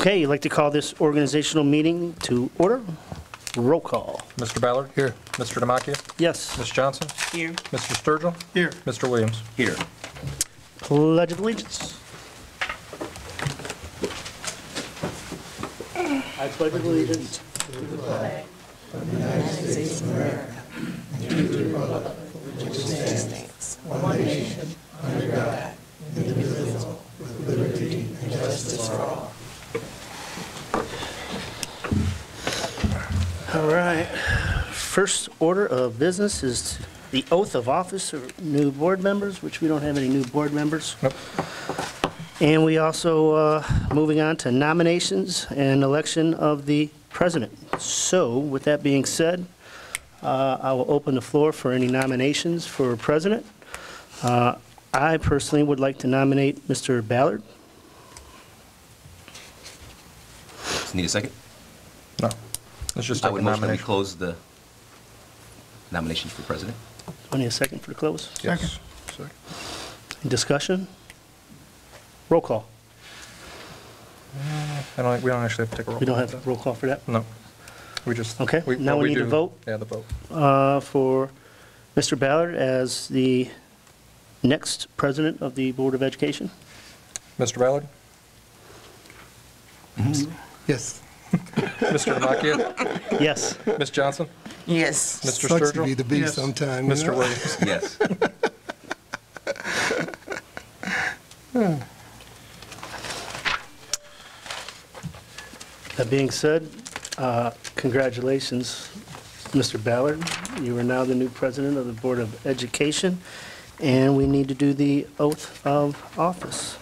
Okay, you'd like to call this organizational meeting to order? Roll call. Mr. Ballard? Here. Mr. Demakia? Yes. Ms. Johnson? Here. Mr. Sturgill? Here. Mr. Williams? Here. Pledge of Allegiance. I pledge allegiance To the flag of the United States of America and to the republic for which it stands, one nation, under God, indivisible, with liberty and justice for all. All right. First order of business is the oath of office of new board members, which we don't have any new board members. Nope. And we also, moving on to nominations and election of the president. So with that being said, I will open the floor for any nominations for president. I personally would like to nominate Mr. Ballard. Need a second? No. Let's just I take would a motion that we nomination. close the nominations for president. I need a second for the close. Yes. Second. Discussion? Roll call. We don't actually have to take a roll. We don't call. have roll call for that? No. We just. Okay, now we need to vote. Yeah, the vote. For Mr. Ballard as the next president of the Board of Education. Mr. Ballard? Yes. Mr. Demakia? Yes. Ms. Johnson? Yes. Mr. Sucks to be Sturgill? the beast Yes. sometime. you Mr. know? Williams? Yes. That being said, congratulations, Mr. Ballard. You are now the new president of the Board of Education, and we need to do the oath of office.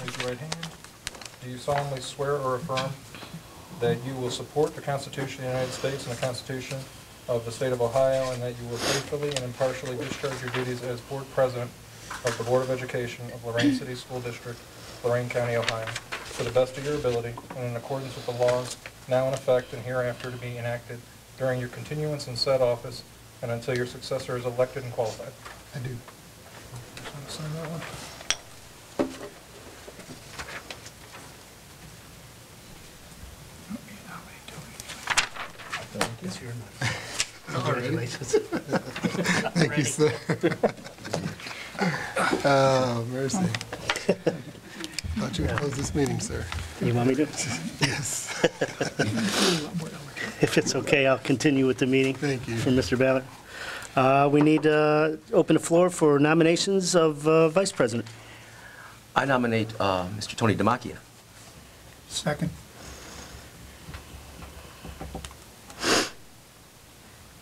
Raise your right hand. Do you solemnly swear or affirm that you will support the Constitution of the United States and the Constitution of the State of Ohio, and that you will faithfully and impartially discharge your duties as Board President of the Board of Education of Lorain City School District, Lorain County, Ohio, to the best of your ability and in accordance with the laws now in effect and hereafter to be enacted during your continuance in said office and until your successor is elected and qualified? I do. Sign that one. Congratulations. Thank you, sir. Oh, mercy. Thought you would close this meeting, sir. You want me to? Yes. If it's okay, I'll continue with the meeting. Thank you. For Mr. Ballard. We need to open the floor for nominations of vice president. I nominate Mr. Tony Demakia. Second.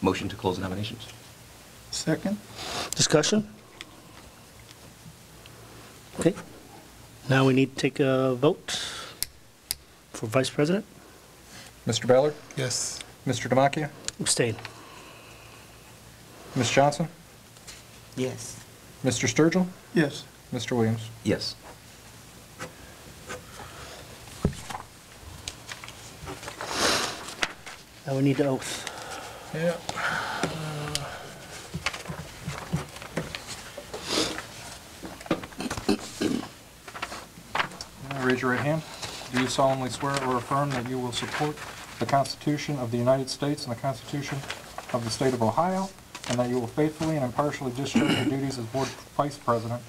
Motion to close the nominations. Second. Discussion? Okay. Now we need to take a vote for vice president. Mr. Ballard? Yes. Mr. Demakia? Abstain. Ms. Johnson? Yes. Mr. Sturgill? Yes. Mr. Williams? Yes. Now we need the oath. Yeah. Raise your right hand. Do you solemnly swear or affirm that you will support the Constitution of the United States and the Constitution of the State of Ohio, and that you will faithfully and impartially discharge your duties as Board Vice President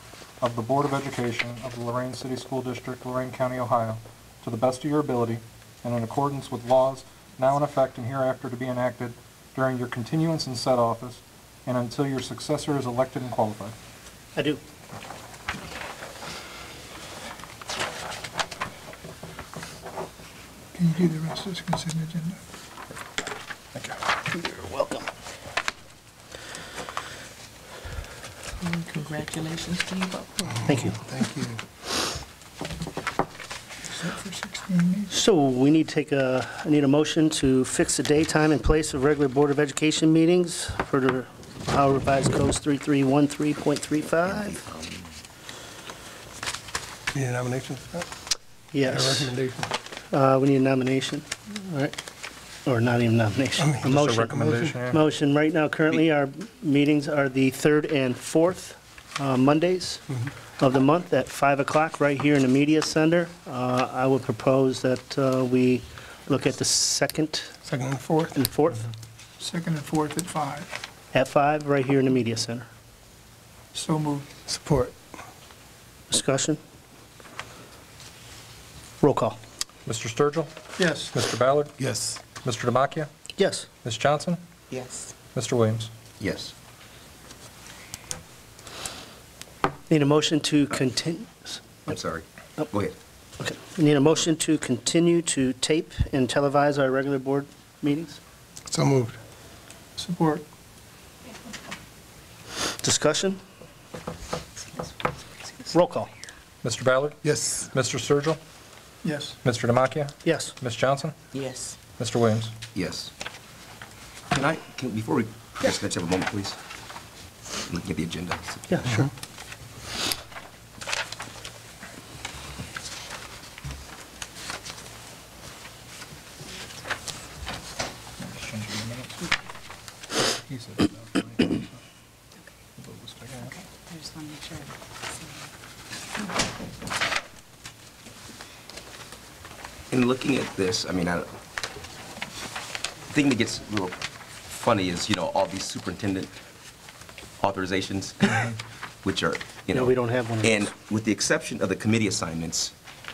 of the Board of Education of the Lorain City School District, Lorain County, Ohio, to the best of your ability and in accordance with laws now in effect and hereafter to be enacted during your continuance in said office and until your successor is elected and qualified? I do. Can you do the rest of this consent agenda? Thank you. You're welcome. Congratulations to you both. Thank you. Thank you. Set for 16 meetings. So we need to take I need a motion to fix the day, time, and place of regular Board of Education meetings for the Ohio Revised Codes 3313.35. Need a nomination for that? A Yes. recommendation? We need a nomination. All right. or not even nomination, a Just a motion. recommendation, yeah. Motion, right now, currently, our meetings are the 3rd and 4th Mondays of the month at 5 o'clock, right here in the Media Center. I would propose that we look at the 2nd Second and fourth. and 4th Second and fourth at 5. at 5, right here in the Media Center. So moved. Support. Discussion? Roll call. Mr. Sturgill? Yes. Mr. Ballard? Yes. Mr. Demakia? Yes. Ms. Johnson? Yes. Mr. Williams? Yes. Need a motion to continue, I'm sorry. Oh. Go ahead. okay. Need a motion to continue to tape and televise our regular board meetings? So moved. Support. Discussion? Roll call. Mr. Ballard? Yes. Mr. Sturgill? Yes. Mr. Demakia? Yes. Ms. Johnson? Yes. Mr. Williams? Yes. Before we, just let's have a moment, please. Looking at the agenda. Yeah, sure. He said that. Okay, I just want to make sure. In looking at this, I mean, the thing that gets a little funny is, all these superintendent authorizations, which are, No, we don't have one of those. And with the exception of the committee assignments,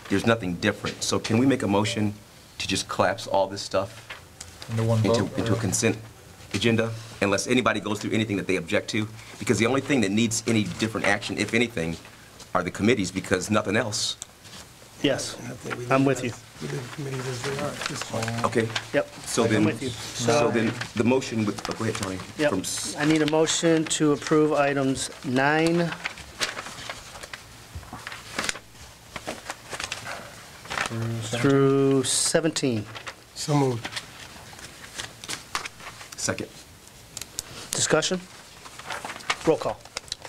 there's nothing different. So can we make a motion to just collapse all this stuff Into one vote? into a consent agenda, unless anybody goes through anything that they object to? Because the only thing that needs any different action, if anything, are the committees, because nothing else. Yes, I think we I'm leave with you. We leave the committees as they are at this point. Okay? Yep. So I'm then, with you. so then the motion would, go ahead, Tony. Yep. From I need a motion to approve items 9 through 17. So moved. Second. Discussion? Roll call.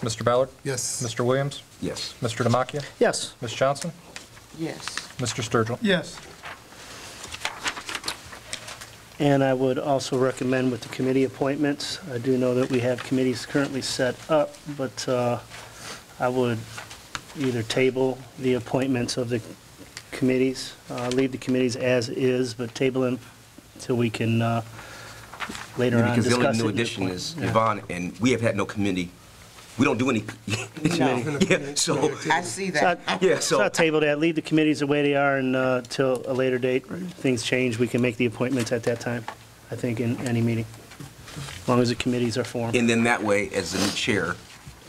Mr. Ballard? Yes. Mr. Williams? Yes. Mr. Demakia? Yes. Ms. Johnson? Yes. Mr. Sturgill? Yes. And I would also recommend with the committee appointments, I do know that we have committees currently set up, but I would either table the appointments of the committees, leave the committees as is, but table them till we can later on Because the discuss only it. new and addition appoint. is Yeah. Yvonne, and we have had no committee. We don't do any. No. Yeah, so, I see So I- that. yeah, So so, I'll table that, leave the committees the way they are, and till a later date, things change, we can make the appointments at that time, I think, in any meeting, as long as the committees are formed. and then that way, as the new chair,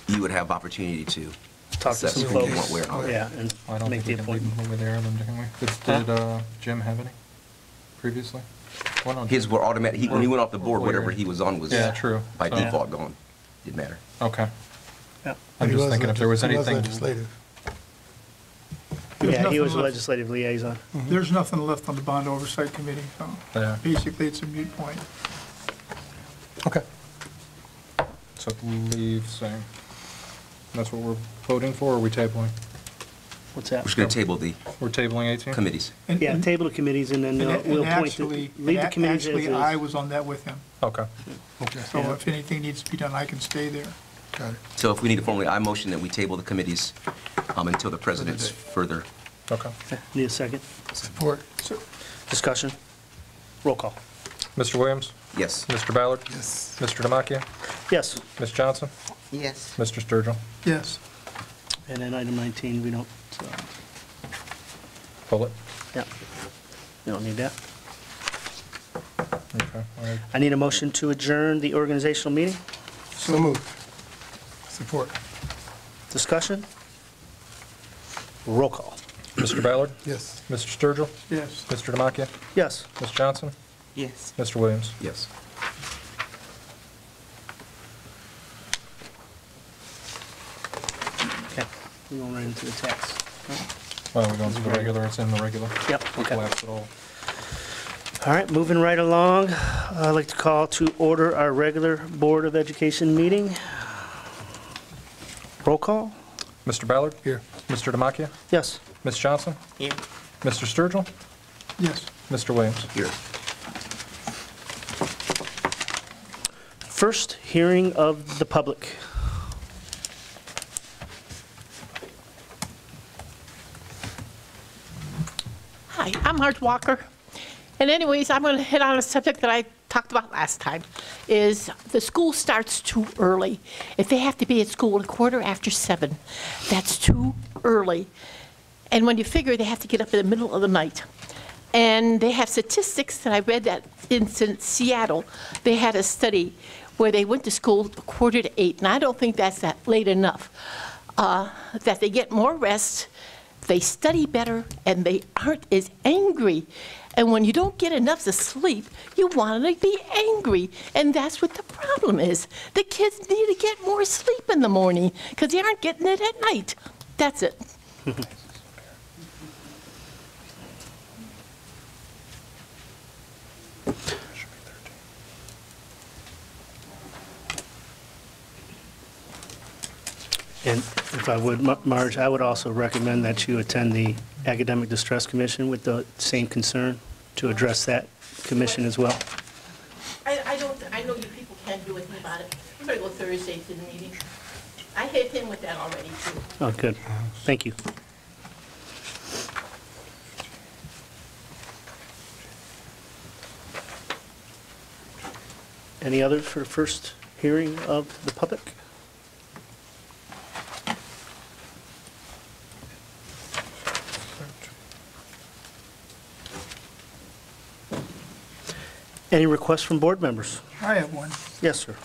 you would have opportunity to Talk to assess some who you folks. want where and all that. Yeah, I and don't make think the we can leave appointment. them over there, then, can we? Did Jim have any previously? Why don't- His were automatic, when he went off the board, whatever he was on was Yeah, true. by So- default gone. Didn't matter. Okay. Yeah. I'm He just was thinking if there was he anything. legislative. There's Yeah, he nothing was left. legislative liaison. There's nothing left on the Bond Oversight Committee, so Yeah. basically it's a moot point. Okay. So leave saying, that's what we're voting for, or are we tabling? What's We're that? just going to table the We're tabling 18? committees. And- Yeah, and- table the committees, and then and we'll appoint, actually, leave the committees as actually, I is. was on that with him. Okay. Okay. So Yeah. if anything needs to be done, I can stay there. Got it. So if we need a formally, I motion that we table the committees until the president's further. Okay. Okay, need a second? Support. Discussion? Roll call. Mr. Williams? Yes. Mr. Ballard? Yes. Mr. Demakia? Yes, Ms. Johnson? Yes. Mr. Sturgill? Yes. and then item 19, we don't, Pull it? yeah, we don't need that. Okay. All right. I need a motion to adjourn the organizational meeting. So moved. Support. Discussion? Roll call. Mr. Ballard? Yes. Mr. Sturgill? Yes. Mr. Demakia? Yes. Ms. Johnson? Yes. Mr. Williams? Yes. Okay, we're going right into the text. Well, we're going to the regular, it's in the regular. Yep, We'll okay. collapse it all. All right, moving right along, I'd like to call to order our regular Board of Education meeting. Roll call? Mr. Ballard? Here. Mr. Demakia? Yes. Ms. Johnson? Here. Mr. Sturgill? Yes. Mr. Williams? Here. first hearing of the public. Hi, I'm Marge Walker. And anyways, I'm going to hit on a subject that I talked about last time, is the school starts too early. If they have to be at school at 7:15, that's too early. And when you figure they have to get up in the middle of the night. And they have statistics that I read that in Seattle, they had a study where they went to school 7:45, and I don't think that's that late enough. That they get more rest, they study better, and they aren't as angry. And when you don't get enough to sleep, you want to be angry. And that's what the problem is. The kids need to get more sleep in the morning because they aren't getting it at night. That's it. And if I would, Marge, I would also recommend that you attend the Academic Distress Commission with the same concern to address that commission as well. I know you people can't do anything about it. I'm going to go Thursday to the meeting. I hit him with that already, too. Oh, good. Thank you. Any others for first hearing of the public? Any requests from board members? I have one. Yes, sir.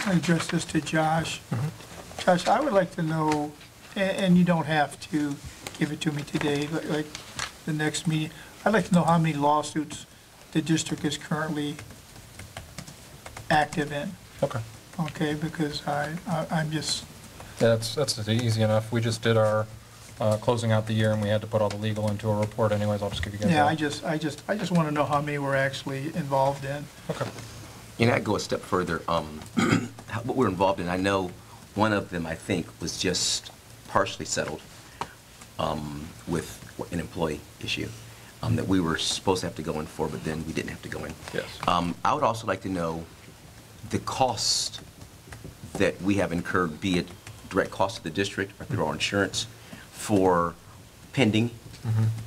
I address this to Josh. Josh, I would like to know, and you don't have to give it to me today, like the next meeting. I'd like to know how many lawsuits the district is currently active in. Okay. Okay, because I'm just, Yeah, that's easy enough. We just did our closing out the year, and we had to put all the legal into a report anyways. I'll just give you guys yeah, that. I just want to know how many we're actually involved in. Okay. And I'd go a step further. What we're involved in, I know one of them, I think, was just partially settled with an employee issue that we were supposed to have to go in for, but then we didn't have to go in. Yes. I would also like to know the cost that we have incurred, be it direct cost to the district or through our insurance, for pending,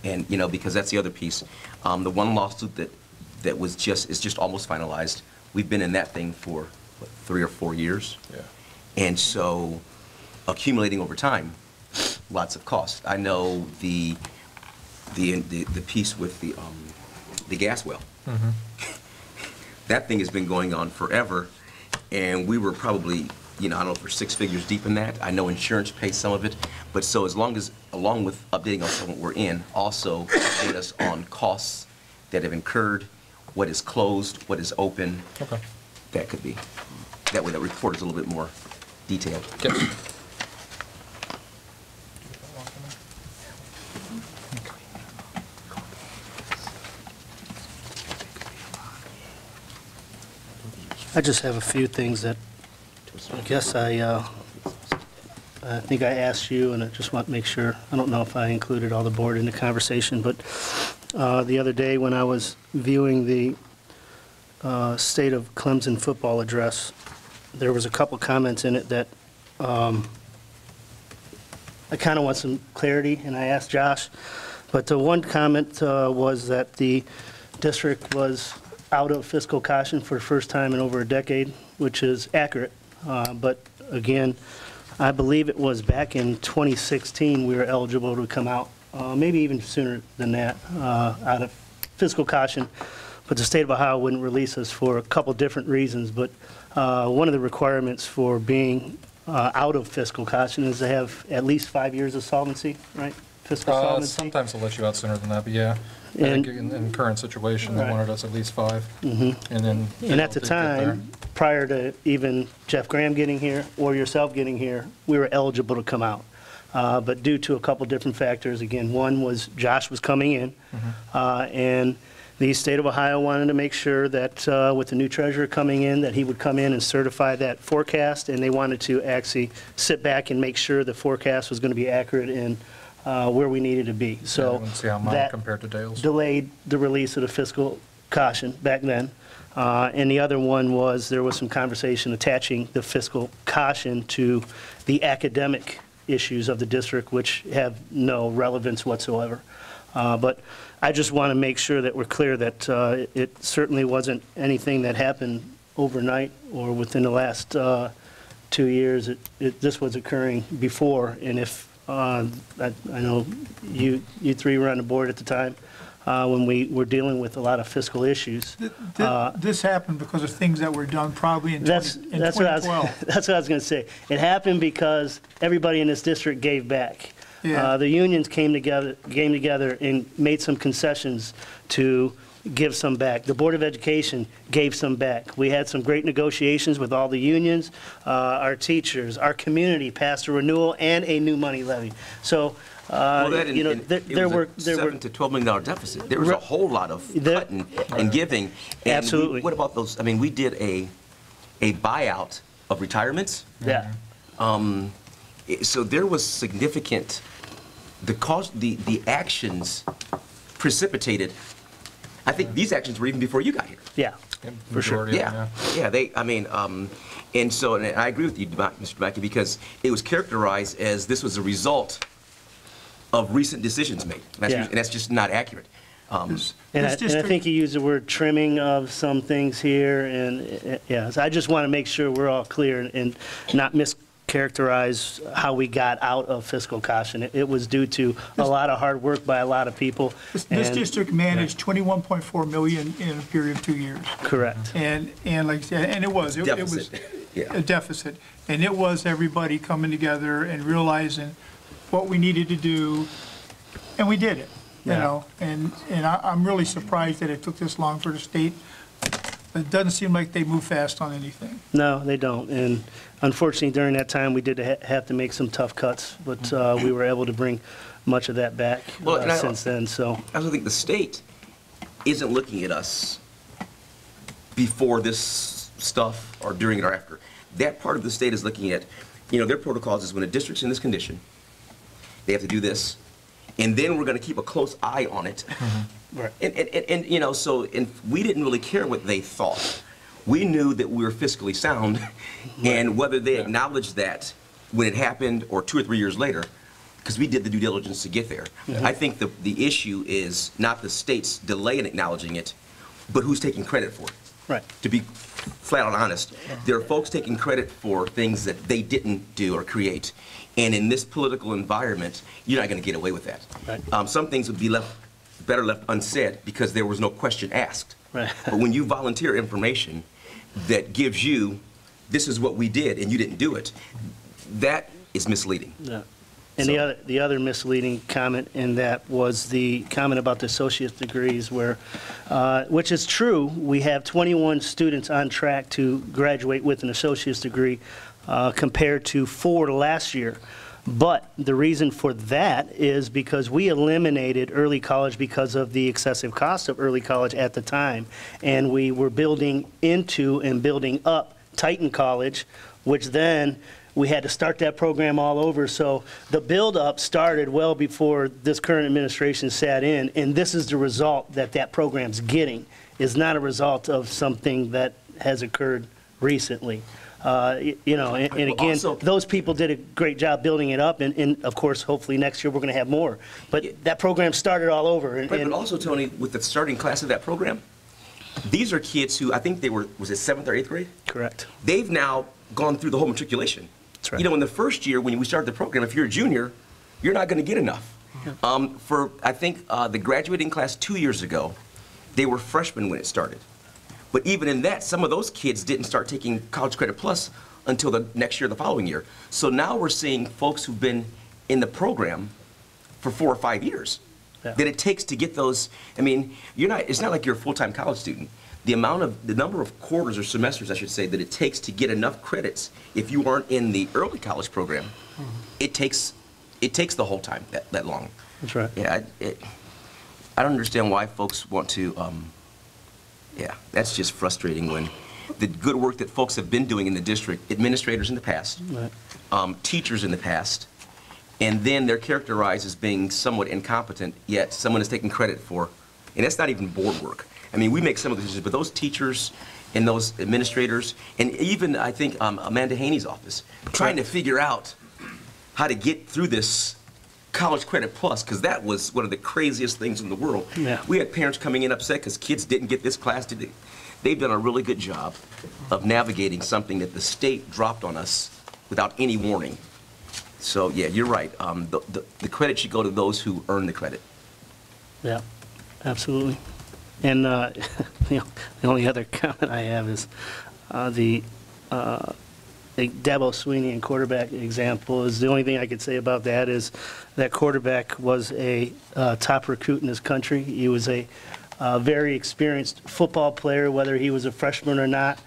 and, you know, because that's the other piece. The one lawsuit that is just almost finalized. We've been in that thing for, what, 3 or 4 years? Yeah. And so, accumulating over time, lots of costs. I know the piece with the gas well. That thing has been going on forever, and we were probably, you know, I don't know if we're 6 figures deep in that. I know insurance pays some of it, but so along with updating us on what we're in, also update us on costs that have incurred, what is closed, what is open. Okay. That could be. That way, that report is a little bit more detailed. Yes. I just have a few things that I guess I think I asked you, and I just want to make sure. I don't know if I included all the board in the conversation, but the other day when I was viewing the State of Clemson football address, there was a couple comments in it that I kind of want some clarity, and I asked Josh. But the one comment was that the district was out of fiscal caution for the first time in over a decade, which is accurate. But again, I believe it was back in 2016 we were eligible to come out, maybe even sooner than that, out of fiscal caution. But the state of Ohio wouldn't release us for a couple different reasons. But one of the requirements for being out of fiscal caution is to have at least 5 years of solvency, right? Fiscal solvency. Sometimes they'll let you out sooner than that, but yeah. I And- think in current situation, they Right. wanted us at least 5. And then. And at the time, prior to even Jeff Graham getting here or yourself getting here, we were eligible to come out. But due to a couple different factors, again, one was Josh was coming in, and the state of Ohio wanted to make sure that with the new treasurer coming in, that he would come in and certify that forecast, and they wanted to actually sit back and make sure the forecast was going to be accurate in where we needed to be. So See how mine that compared to Dale's. delayed the release of the fiscal caution back then. And the other one was, there was some conversation attaching the fiscal caution to the academic issues of the district, which have no relevance whatsoever. But I just want to make sure that we're clear that it certainly wasn't anything that happened overnight or within the last 2 years. This was occurring before, and if, I know you three were on the board at the time, when we were dealing with a lot of fiscal issues. This happened because of things that were done probably in That's 2012. that's what I was going to say. It happened because everybody in this district gave back. Yeah. The unions came together and made some concessions to give some back. The Board of Education gave some back. We had some great negotiations with all the unions, our teachers, our community passed a renewal and a new money levy. So, you know, there were $7 to $12 million deficit. There was a whole lot of cutting and giving. And Absolutely. what about those? I mean, we did a buyout of retirements. Yeah. So there was significant, the actions precipitated, I think these actions were even before you got here. Yeah, for sure. Majority of Yeah, them, and so, and I agree with you, Mr. Mackey, because it was characterized as this was a result of recent decisions made, and that's just not accurate. And I think you used the word trimming of some things here, and yeah, so I just want to make sure we're all clear and not mischaracterize how we got out of fiscal caution. It was due to a lot of hard work by a lot of people. This district managed 21.4 million in a period of 2 years. Correct. And like I said, and it was a deficit. And it was everybody coming together and realizing what we needed to do, and we did it, you know. And I'm really surprised that it took this long for the state. It doesn't seem like they move fast on anything. No, they don't. And unfortunately, during that time, we did have to make some tough cuts, but we were able to bring much of that back since then. So I also think the state isn't looking at us before this stuff or during it or after. That part of the state is looking at, you know, their protocols is when a district's in this condition, they have to do this, and then we're going to keep a close eye on it. Right. And you know, so we didn't really care what they thought. We knew that we were fiscally sound, and whether they acknowledged that when it happened or 2 or 3 years later, because we did the due diligence to get there. I think the issue is not the state's delay in acknowledging it, but who's taking credit for it. Right. To be flat out honest, there are folks taking credit for things that they didn't do or create. And in this political environment, you're not going to get away with that. Right. Some things would be better left unsaid because there was no question asked. Right. But when you volunteer information that gives you, this is what we did and you didn't do it, that is misleading. Yeah. And the other misleading comment in that was the comment about the associate's degrees, where, which is true, we have 21 students on track to graduate with an associate's degree compared to 4 last year. But the reason for that is because we eliminated early college because of the excessive cost of early college at the time. And we were building into and building up Titan College, which then we had to start that program all over. So the build-up started well before this current administration sat in, and this is the result that program's getting, is not a result of something that has occurred recently. You know, and again, also, those people did a great job building it up, and of course, hopefully next year we're going to have more. But that program started all over. But also, Tony, with the starting class of that program, these are kids who I think they were, was it 7th or 8th grade? Correct. They've now gone through the whole matriculation. That's right. You know, in the first year when we started the program, if you're a junior, you're not going to get enough. For, I think, the graduating class 2 years ago, they were freshmen when it started. But even in that, some of those kids didn't start taking College Credit Plus until the next year, the following year. So now we're seeing folks who've been in the program for 4 or 5 years. Yeah. That it takes to get those. I mean, it's not like you're a full-time college student. The number of quarters or semesters, I should say, that it takes to get enough credits if you aren't in the early college program, it takes the whole time that long. That's right. Yeah, I don't understand why folks want to. Yeah, that's just frustrating when the good work that folks have been doing in the district, administrators in the past, Right. Teachers in the past, and then they're characterized as being somewhat incompetent, yet someone is taking credit for, and that's not even board work. I mean, we make some of the decisions, but those teachers and those administrators, and even, I think, Amanda Haney's office, trying to figure out how to get through this College Credit Plus, because that was one of the craziest things in the world. Yeah. We had parents coming in upset because kids didn't get this class. They've done a really good job of navigating something that the state dropped on us without any warning. So, yeah, you're right. The credit should go to those who earn the credit. Yeah, absolutely. And the only other comment I have is the Dabo Sweeney and quarterback example is the only thing I could say about that is that quarterback was a top recruit in his country. He was a very experienced football player, whether he was a freshman or not.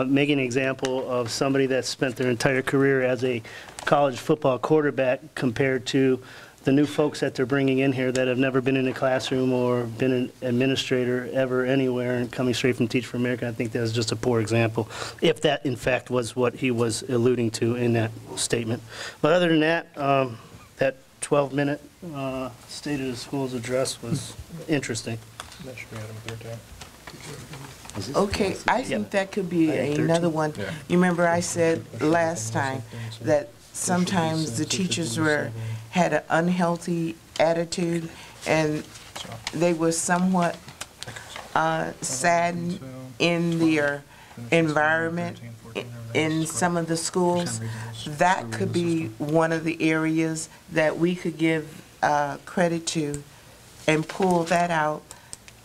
Making an example of somebody that spent their entire career as a college football quarterback compared to the new folks that they're bringing in here that have never been in a classroom or been an administrator ever anywhere and coming straight from Teach for America. I think that was just a poor example, if that in fact was what he was alluding to in that statement. But other than that, that 12-minute State of the Schools address was interesting. That should be item 13. Okay, I think that could be another one. Yeah. You remember I said last time that sometimes the teachers had an unhealthy attitude and they were somewhat saddened in their environment in some of the schools. That could be one of the areas that we could give credit to and pull that out,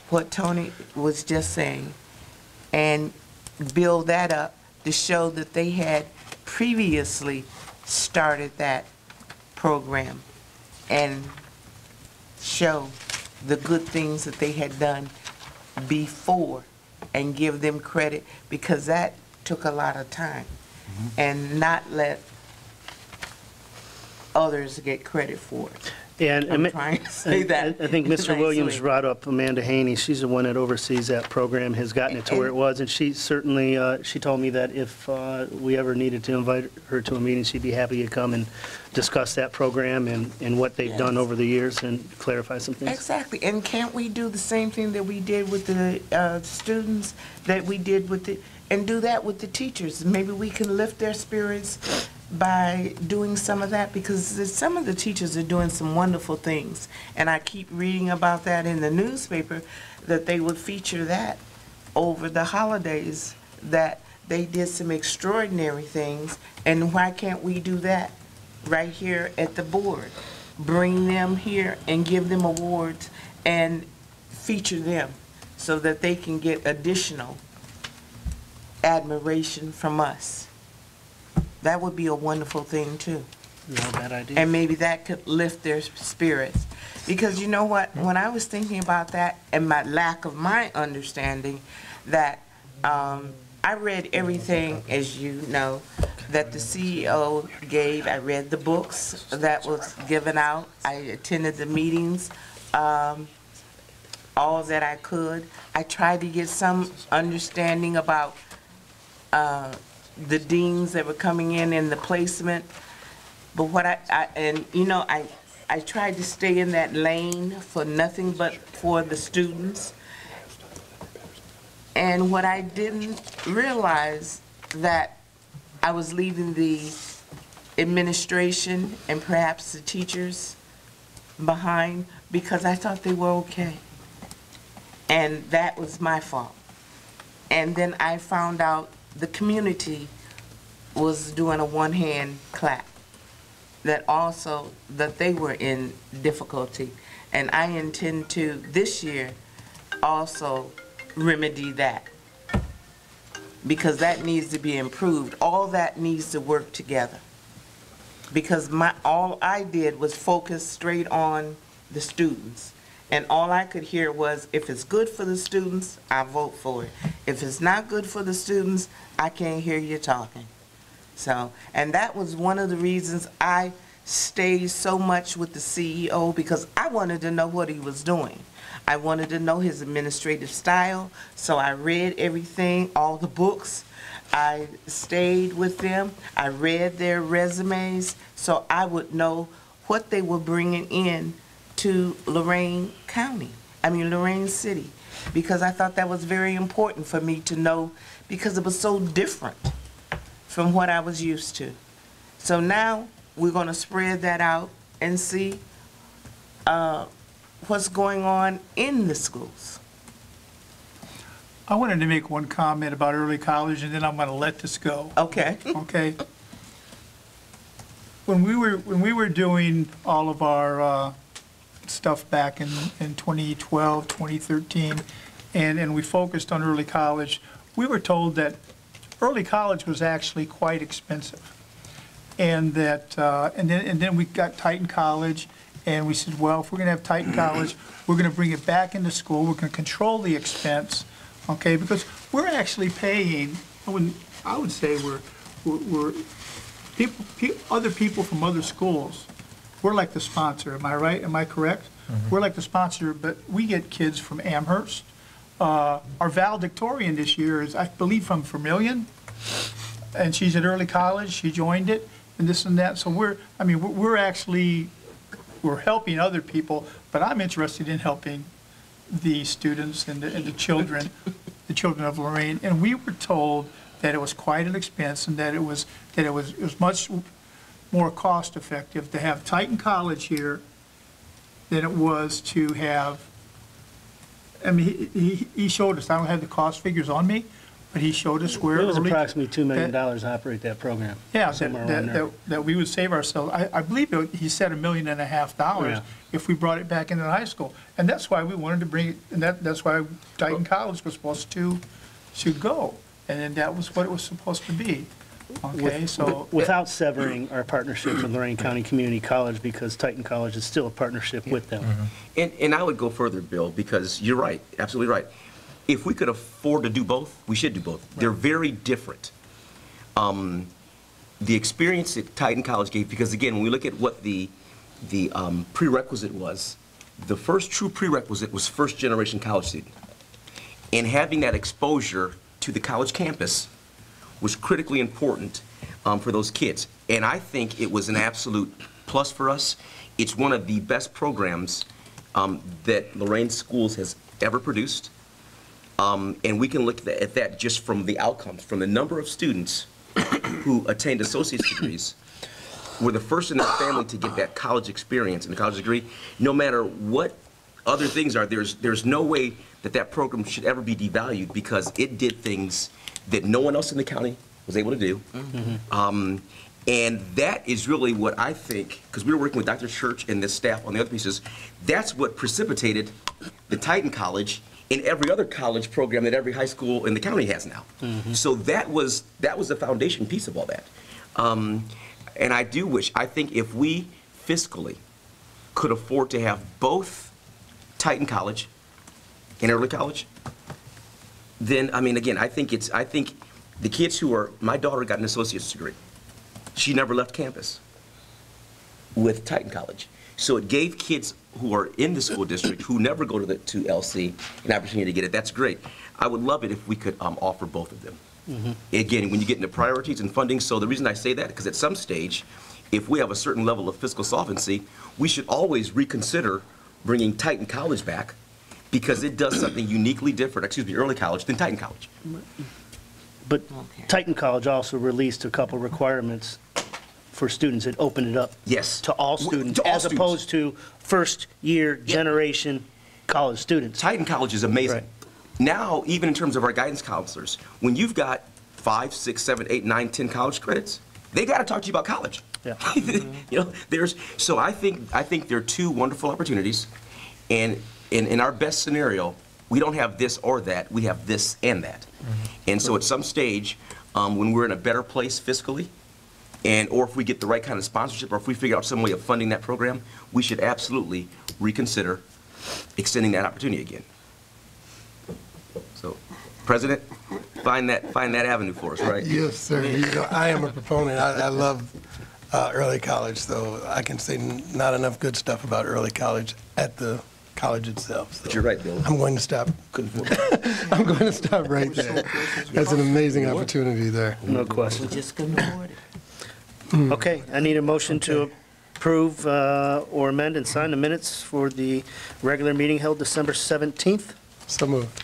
what Tony was just saying, and build that up to show that they had previously started that program and show the good things that they had done before and give them credit, because that took a lot of time, and not let others get credit for it. And I'm trying to say that I think Mr. Williams nicely. brought up Amanda Haney. She's the one that oversees that program, has gotten it to where it was, and she certainly, she told me that if we ever needed to invite her to a meeting, she'd be happy to come and discuss that program and what they've done over the years and clarify some things. Exactly, and can't we do the same thing that we did with the students, that we did with the, and do that with the teachers? Maybe we can lift their spirits by doing some of that, because some of the teachers are doing some wonderful things, and I keep reading about that in the newspaper, that they would feature that over the holidays, that they did some extraordinary things, and why can't we do that right here at the board? Bring them here and give them awards and feature them so that they can get additional admiration from us. That would be a wonderful thing, too. No bad idea. And maybe that could lift their spirits. Because you know what? When I was thinking about that and my lack of my understanding, that I read everything, as you know, that the CEO gave. I read the books that was given out. I attended the meetings, all that I could. I tried to get some understanding about the deans that were coming in and the placement. But what I tried to stay in that lane for nothing but for the students. And what I didn't realize, that I was leaving the administration and perhaps the teachers behind, because I thought they were okay. And that was my fault. And then I found out the community was doing a one-hand clap, that also that they were in difficulty. And I intend to, this year, also remedy that, because that needs to be improved. All that needs to work together, because all I did was focus straight on the students. And all I could hear was, if it's good for the students, I vote for it. If it's not good for the students, I can't hear you talking. So, and that was one of the reasons I stayed so much with the CEO, because I wanted to know what he was doing. I wanted to know his administrative style, so I read everything, all the books. I stayed with them. I read their resumes, so I would know what they were bringing in to Lorain County, Lorain City. because I thought that was very important for me to know, because it was so different from what I was used to. So now we're going to spread that out and see what's going on in the schools. I wanted to make one comment about early college, and then I'm going to let this go. Okay. Okay? When we were doing all of our stuff back in 2012, 2013, and we focused on early college, we were told that early college was actually quite expensive. And that, and then we got Titan College, and we said, well, if we're gonna have Titan College, we're gonna bring it back into school, we're gonna control the expense, okay? Because we're actually paying, I would say we're other people from other schools, we're like the sponsor, am I right? Am I correct? We're like the sponsor, but we get kids from Amherst. Our valedictorian this year is, I believe, from Vermillion, and she's at early college, she joined it, and this and that. So we're helping other people, but I'm interested in helping the students and the children, the children of Lorain. And we were told that it was quite an expense, and that it was much more cost effective to have Titan College here than it was to have. I mean, he showed us. I don't have the cost figures on me, but he showed us where It was early- approximately $2 million to operate that program. Yeah, somewhere around there. that we would save ourselves. I believe he said $1.5 million Yeah. if we brought it back into the high school. And that's why we wanted to bring it, and that's why Titan College was supposed to go. And then that was what it was supposed to be. Okay, so. Without severing our partnership with Lorain County Community College, because Titan College is still a partnership with them. And I would go further, Bill, because you're right, absolutely right. If we could afford to do both, we should do both. They're very different. The experience that Titan College gave, because again, when we look at what the prerequisite was, the first true prerequisite was first-generation college student. And having that exposure to the college campus was critically important for those kids. And I think it was an absolute plus for us. It's one of the best programs that Lorain Schools has ever produced. And we can look at that just from the outcomes, from the number of students who attained associate's degrees, were the first in their family to get that college experience and the college degree. No matter what other things are, there's no way that program should ever be devalued, because it did things that no one else in the county was able to do. And that is really what I think, because we were working with Dr. Church and the staff on the other pieces, that's what precipitated the Titan College and every other college program that every high school in the county has now. So that was the foundation piece of all that. And I do wish, I think if we fiscally could afford to have both Titan College and early college, then, I mean, again, I think the kids who are, my daughter got an associate's degree. She never left campus with Titan College. So it gave kids who are in the school district who never go to LC an opportunity to get it. That's great. I would love it if we could offer both of them. Again, when you get into priorities and funding, so the reason I say that, because at some stage, if we have a certain level of fiscal solvency, we should always reconsider bringing Titan College back, because it does something uniquely different, early college, than Titan College. But Titan College also released a couple requirements for students. It opened it up Yes. to all students, To all as students. opposed to first-year generation college students. Titan College is amazing. Right. Now, even in terms of our guidance counselors, when you've got 5, 6, 7, 8, 9, 10 college credits, they got to talk to you about college. Yeah. You know, so I think there are two wonderful opportunities, and in our best scenario, we don't have this or that, we have this and that. And so at some stage, when we're in a better place fiscally, or if we get the right kind of sponsorship, or if we figure out some way of funding that program, we should absolutely reconsider extending that opportunity again. So, President, find that avenue for us, right? Yes, sir. You know, I am a proponent. I love early college, so I can say not enough good stuff about early college at the college itself. So But you're right, Bill. I'm going to stop. Couldn't afford it. I'm going to stop right there. That's an amazing opportunity there. No question. We just couldn't afford it. Okay, I need a motion to approve or amend and sign the minutes for the regular meeting held December 17th. So moved.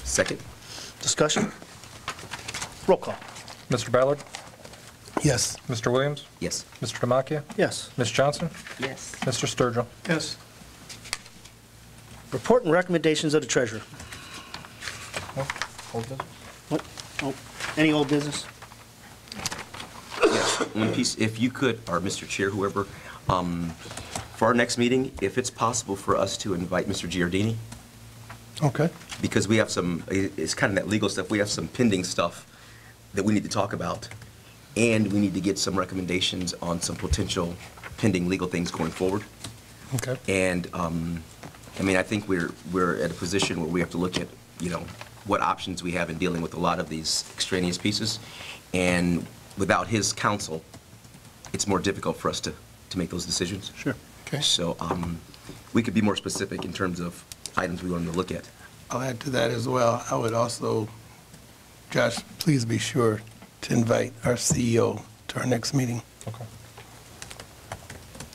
Second? Discussion? Roll call. Mr. Ballard? Yes. Mr. Williams? Yes. Mr. Demakia? Yes. Ms. Johnson? Yes. Mr. Sturgill? Yes. Report and recommendations of the treasurer. Old business? What? Oh, any old business? Yes, one piece, if you could, or Mr. Chair, whoever, for our next meeting, if it's possible for us to invite Mr. Giardini, Okay. because we have some, it's kind of that legal stuff, we have some pending stuff that we need to talk about, and we need to get some recommendations on some potential pending legal things going forward. Okay. And, I mean, I think we're at a position where we have to look at, you know, what options we have in dealing with a lot of these extraneous pieces. And without his counsel, it's more difficult for us to make those decisions. Sure. Okay. So we could be more specific in terms of items we want to look at. I'll add to that as well. I would also, Josh, please be sure to invite our CEO to our next meeting. Okay.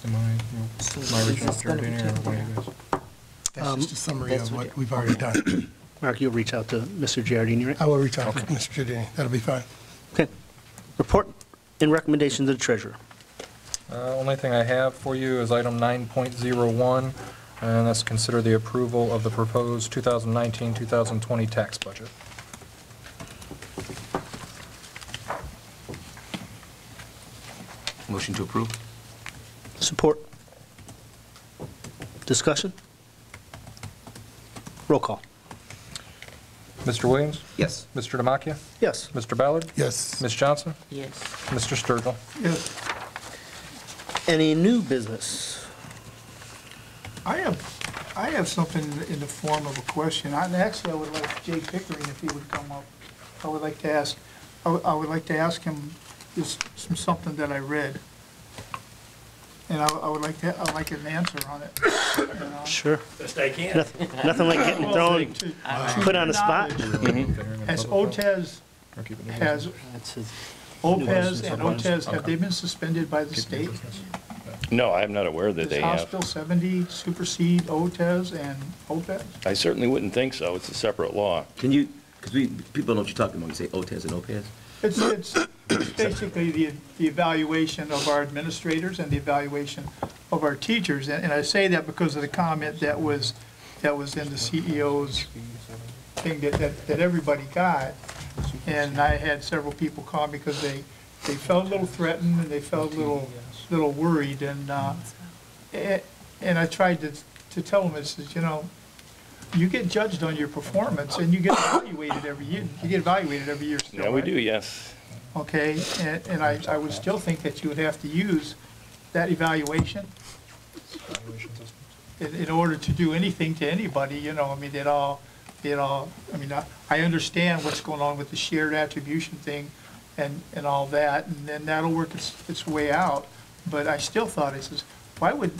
Am I reaching out to Giardini or one of you guys? That's just a summary that's of what what we've already done. Mark, you'll reach out to Mr. Giardini, right? I will reach out to Mr. Giardini. That'll be fine. Okay. Report and recommendations of the treasurer. Only thing I have for you is item 9.01, and that's consider the approval of the proposed 2019-2020 tax budget. Motion to approve? Support. Discussion? Roll call. Mr. Williams? Yes. Mr. Demakia? Yes. Mr. Ballard? Yes. Ms. Johnson? Yes. Mr. Sturgill? Yes. Any new business? I have something in the form of a question. And actually, I would like Jay Pickering, if he would come up. I would like to ask him just something that I read. And I'd like an answer on it. You know? Sure. Best I can. Nothing like getting thrown, put on the spot. Has OTES, That's his- OPES and OTES, have they been suspended by the state? No, I'm not aware that Does they House have. Bill 70 supersede OTES and OPES? I certainly wouldn't think so. It's a separate law. Can you, because people know what you're talking about, you say OTES and OPES? It's basically the evaluation of our administrators and the evaluation of our teachers. And I say that because of the comment that was in the CEO's thing that everybody got. And I had several people call me because they felt a little threatened and they felt a little worried. And I tried to tell them, I said, you know, you get judged on your performance and you get evaluated every year. You get evaluated every year still, Yeah, we right? do, yes. Okay, and I would still think that you would have to use that evaluation in order to do anything to anybody, you know, I mean, I mean, I understand what's going on with the shared attribution thing and all that, and then that'll work its way out, but I still thought, I says, why would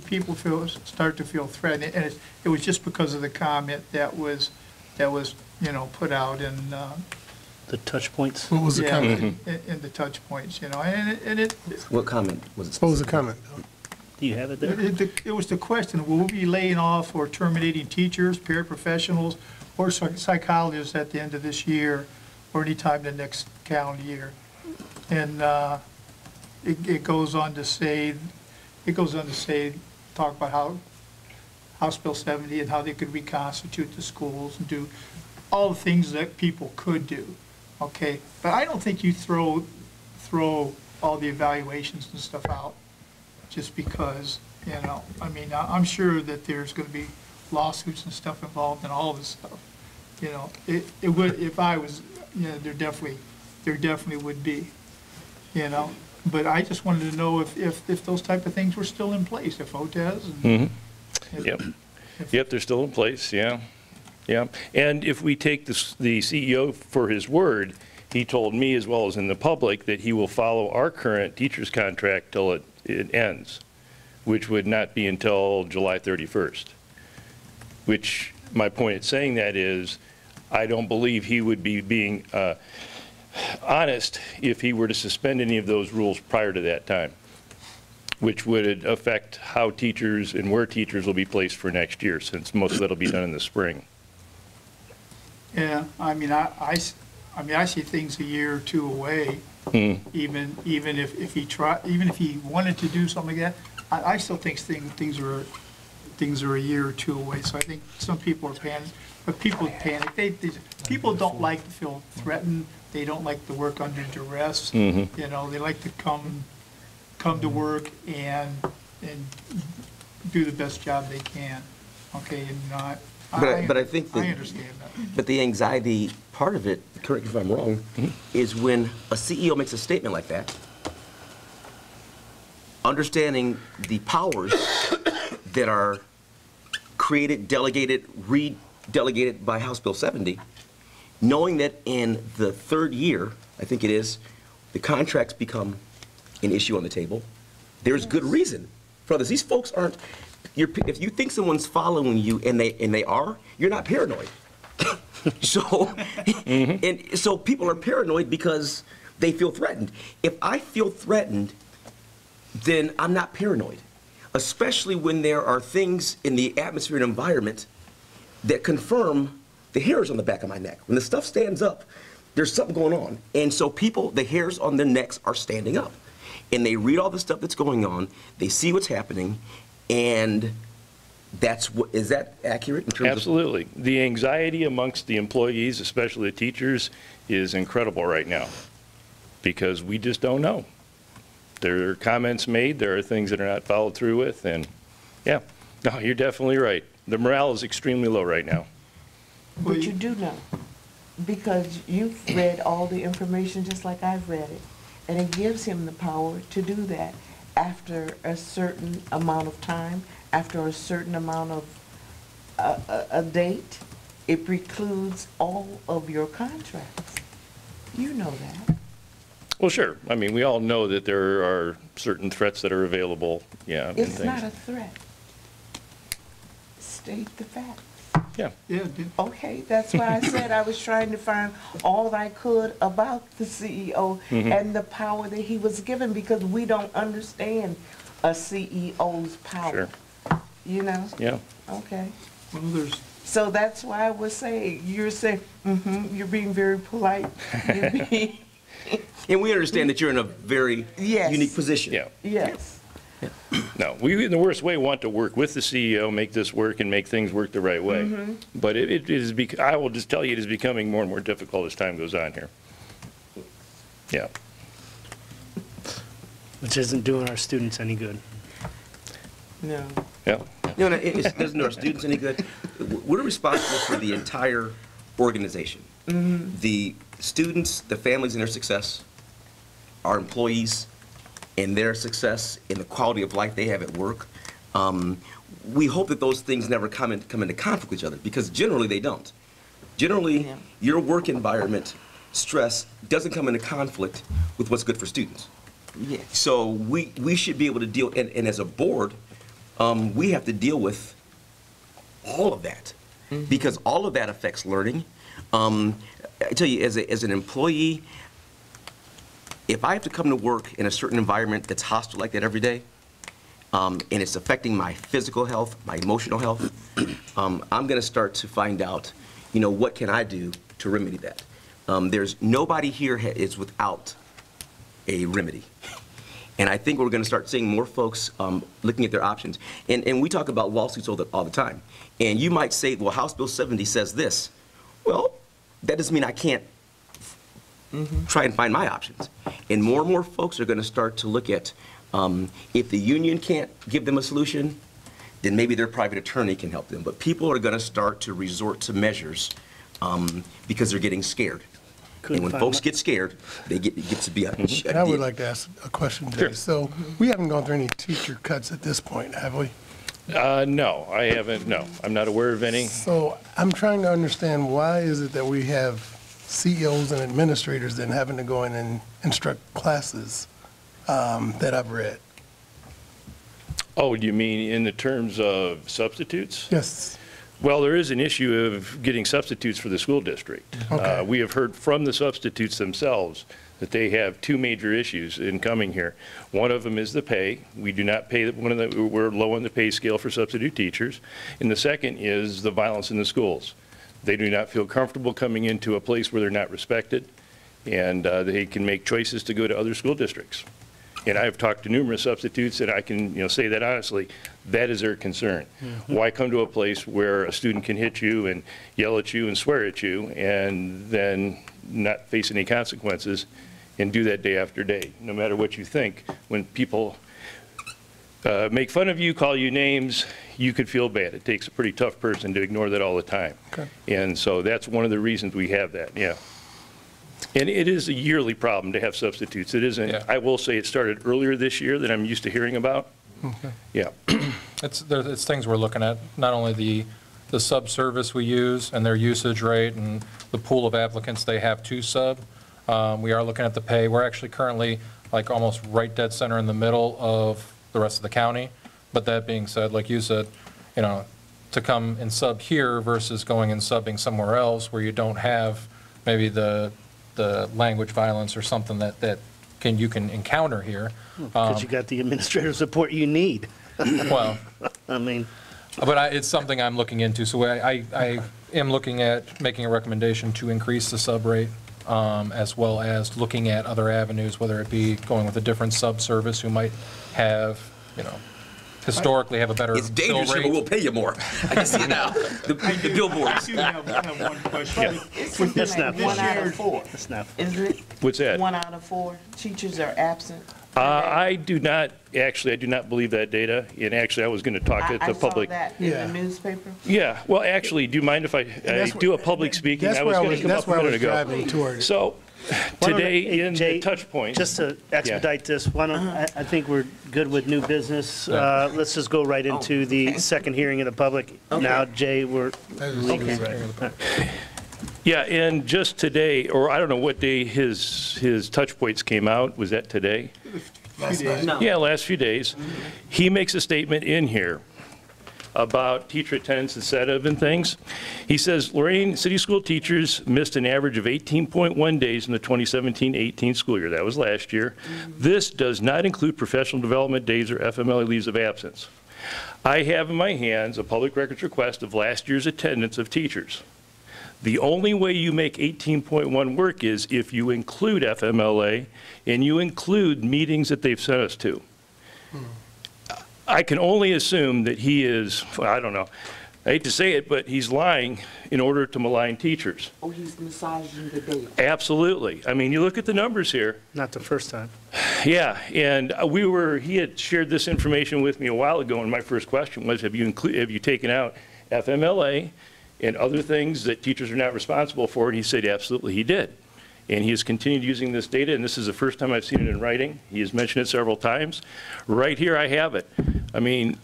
people start to feel threatened? And it was just because of the comment that was, you know, put out in, The touch points. What was the yeah, comment? in the touch points, you know, and it, What comment was it? What was the comment, Bill? Do you have it there? it was the question, will we be laying off or terminating teachers, paraprofessionals, or psychologists at the end of this year, or anytime the next calendar year? And it goes on to say, talk about how House Bill 70 and how they could reconstitute the schools and do all the things that people could do, okay? But I don't think you throw all the evaluations and stuff out just because, you know, I mean, I'm sure that there's gonna be lawsuits and stuff involved in all this stuff. You know, it would, if I was, you know, there definitely would be, you know? But I just wanted to know if those type of things were still in place, if OTES and. Yep. Yep, they're still in place, yeah. Yeah. And if we take the CEO for his word, he told me as well as in the public that he will follow our current teacher's contract till it ends, which would not be until July 31st. Which, my point in saying that is, I don't believe he would be being honest if he were to suspend any of those rules prior to that time. which would affect how teachers and where teachers will be placed for next year, since most of it will be done in the spring. Yeah, I mean, I see things a year or two away, even if he wanted to do something like that. I still think things are a year or two away. So I think some people are panicked, but people panic. People don't like to feel threatened. They don't like to work under duress. You know, they like to come to work and do the best job they can. Okay, and not. But I think that, I understand that. But the anxiety part of it, correct me if I'm wrong, is when a CEO makes a statement like that, understanding the powers that are created, delegated, re-delegated by House Bill 70, knowing that in the third year, I think it is, the contracts become an issue on the table. There's good reason for this. These folks aren't. If you think someone's following you and they are, you're not paranoid. So, and so people are paranoid because they feel threatened. If I feel threatened, then I'm not paranoid, especially when there are things in the atmosphere and environment that confirm the hairs on the back of my neck. When the stuff stands up, there's something going on. And so people, the hairs on their necks are standing up. And they read all the stuff that's going on, they see what's happening, and that's what, is that accurate in terms Absolutely. The anxiety amongst the employees, especially the teachers, is incredible right now because we just don't know. There are comments made, there are things that are not followed through with, and yeah, no, you're definitely right. The morale is extremely low right now. But you do know, because you've read all the information just like I've read it, and it gives him the power to do that after a certain amount of time, after a certain amount of a date. It precludes all of your contracts. You know that. Well, sure. I mean, we all know that there are certain threats that are available, yeah, and It's things. not a threat. State the facts. Yeah. Yeah, Okay, that's why I said I was trying to find all I could about the CEO and the power that he was given, because we don't understand a CEO's power. Sure. You know? Yeah. Okay. well, there's, So that's why I was saying, you're saying, you're being very polite. You're being, and we understand that you're in a very Yes. unique position. Yeah. yes. No, we in the worst way want to work with the CEO, make this work and make things work the right way. But it is, I will just tell you, it is becoming more and more difficult as time goes on here. Yeah. Which isn't doing our students any good. No. Yeah. No, it doesn't do our students any good. We're responsible for the entire organization. The students, the families and their success, our employees and their success, and the quality of life they have at work. We hope that those things never come into conflict with each other, because generally they don't. Generally, Yeah. your work environment stress doesn't come into conflict with what's good for students. Yes. So we should be able to deal, and as a board, we have to deal with all of that, because all of that affects learning. I tell you, as an employee, if I have to come to work in a certain environment that's hostile like that every day, and it's affecting my physical health, my emotional health, I'm going to start to find out, what can I do to remedy that? There's nobody here is without a remedy. And I think we're going to start seeing more folks looking at their options. And we talk about lawsuits all the time. And you might say, well, House Bill 70 says this. Well, that doesn't mean I can't try and find my options. And more folks are going to start to look at, if the union can't give them a solution, then maybe their private attorney can help them. But people are going to start to resort to measures because they're getting scared. And when folks get scared, they get to be a I would like to ask a question today. Sure. So we haven't gone through any teacher cuts at this point, have we? No, I haven't, no. I'm not aware of any. So I'm trying to understand, why is it that we have CEOs and administrators then having to go in and instruct classes that I've read? Oh, you mean in the terms of substitutes? Yes. Well, there is an issue of getting substitutes for the school district. Okay. We have heard from the substitutes themselves that they have two major issues in coming here. One of them is the pay. We do not pay, we're low on the pay scale for substitute teachers. And the second is the violence in the schools. They do not feel comfortable coming into a place where they're not respected, and they can make choices to go to other school districts. And I've talked to numerous substitutes, and I can say that honestly, that is their concern. Why come to a place where a student can hit you and yell at you and swear at you and then not face any consequences and do that day after day, no matter what you think? When people make fun of you, call you names, you could feel bad. It takes a pretty tough person to ignore that all the time. Okay. And so that's one of the reasons we have that, yeah. And it is a yearly problem to have substitutes. It isn't, Yeah. I will say it started earlier this year than I'm used to hearing about. Okay. Yeah. It's things we're looking at, not only the sub-service we use and their usage rate and the pool of applicants they have to sub. We are looking at the pay. We're actually currently like almost right dead center in the middle of the rest of the county. But that being said, like you said, to come and sub here versus going and subbing somewhere else where you don't have maybe the language violence or something that you can encounter here. Because you got the administrative support you need. Well, I mean, but it's something I'm looking into. So I am looking at making a recommendation to increase the sub rate, as well as looking at other avenues, whether it be going with a different sub service who might have, historically have a better It's bill dangerous here, but rate. we'll pay you more. I can see it now. The billboards. I do have one question. It's With this something like now. 1 out of 4, it's not. is it? What's that? 1 out of 4 teachers are absent? I do not believe that data. And actually, I was going to talk at I the saw public. that in Yeah. the newspaper. Yeah, well, actually, do you mind if I do a public speaking? That's I where was I going was, to come that's up a where I minute was ago. driving toward. So Why don't I- today hey, in Jay, the touch point. Just to expedite this, why don't, I think we're good with new business. Let's just go right into the second hearing of the public. Now, Jay, we're legally ready. Yeah, and just today, or I don't know what day his touch points came out. Was that today? No. Yeah, last few days. He makes a statement in here about teacher attendance incentive and things. He says, Lorain City School teachers missed an average of 18.1 days in the 2017-18 school year. That was last year. This does not include professional development days or FMLA leaves of absence. I have in my hands a public records request of last year's attendance of teachers. The only way you make 18.1 work is if you include FMLA and you include meetings that they've sent us to. I can only assume that he is, well, I don't know, I hate to say it, but he's lying in order to malign teachers. Oh, he's massaging the data. Absolutely. I mean, you look at the numbers here. Not the first time. Yeah, and he had shared this information with me a while ago, and my first question was, have you taken out FMLA and other things that teachers are not responsible for? And he said, absolutely, he did. And he has continued using this data, and this is the first time I've seen it in writing. He has mentioned it several times. Right here, I have it. I mean,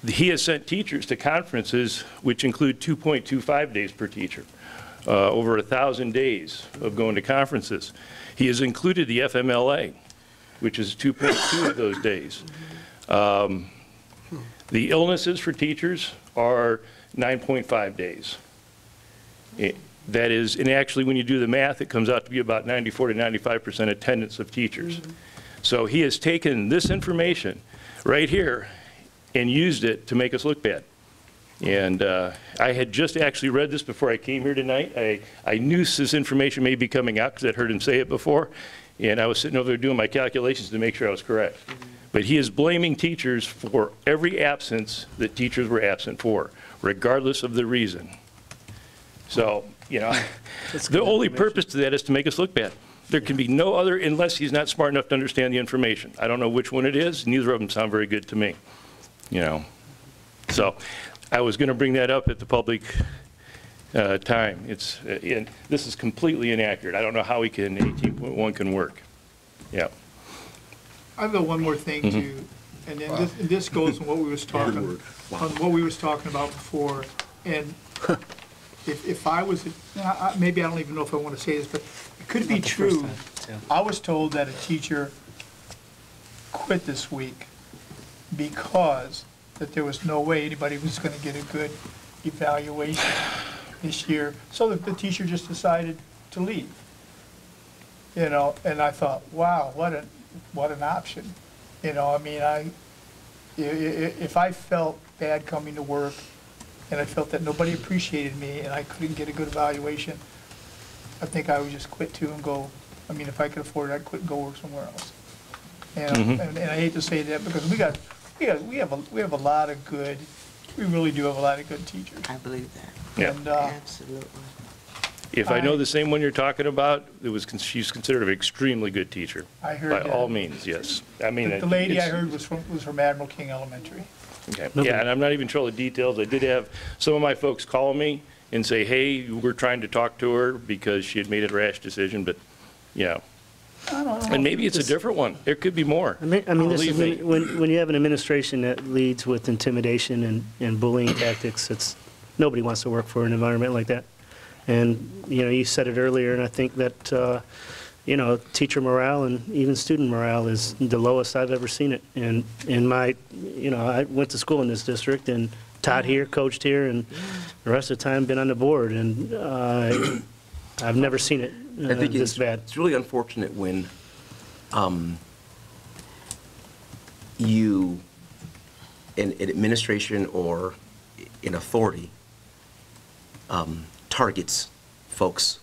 he has sent teachers to conferences which include 2.25 days per teacher, over 1,000 days of going to conferences. He has included the FMLA, which is 2.2 of those days. The illnesses for teachers are 9.5 days. That is, and actually when you do the math, it comes out to be about 94 to 95% attendance of teachers. So he has taken this information right here and used it to make us look bad. And I had just actually read this before I came here tonight. I knew this information may be coming out because I'd heard him say it before. And I was sitting over there doing my calculations to make sure I was correct. But he is blaming teachers for every absence that teachers were absent for, regardless of the reason. So, the only purpose to that is to make us look bad. There can be no other, unless he's not smart enough to understand the information. I don't know which one it is. Neither of them sound very good to me, So I was going to bring that up at the public time. And this is completely inaccurate. I don't know how 18.1 can work. Yeah. I've got one more thing too, and then this goes on what we was talking, about before. And if I was, maybe I don't even know if I want to say this, but it could be true. I was told that a teacher quit this week because that there was no way anybody was going to get a good evaluation this year, so that the teacher just decided to leave. you know, and I thought, wow, what an option. You know, I mean, if I felt bad coming to work and I felt that nobody appreciated me and I couldn't get a good evaluation, I think I would just quit too and go, I mean, if I could afford it, I'd quit and go work somewhere else. And, and I hate to say that because we have a lot of good, we really do have a lot of good teachers. I believe that. Yeah. And, Absolutely. If I know the same one you're talking about, she's considered an extremely good teacher. I heard By that. all means, yes. I mean, The lady I it's- heard was from Admiral King Elementary. Okay. Yeah, and I'm not even sure all the details. I did have some of my folks call me and say, hey, we're trying to talk to her because she had made a rash decision, but, you know. I don't know. And maybe it's a different one. There could be more. I mean, this is Believe me. when you have an administration that leads with intimidation and bullying tactics, nobody wants to work for an environment like that. And, you know, you said it earlier, and I think that, you know, teacher morale and even student morale is the lowest I've ever seen it. And in my, you know, I went to school in this district and taught here, coached here, and the rest of the time been on the board, and I've never seen it I think this bad. it's really unfortunate when you, in administration or in authority, targets folks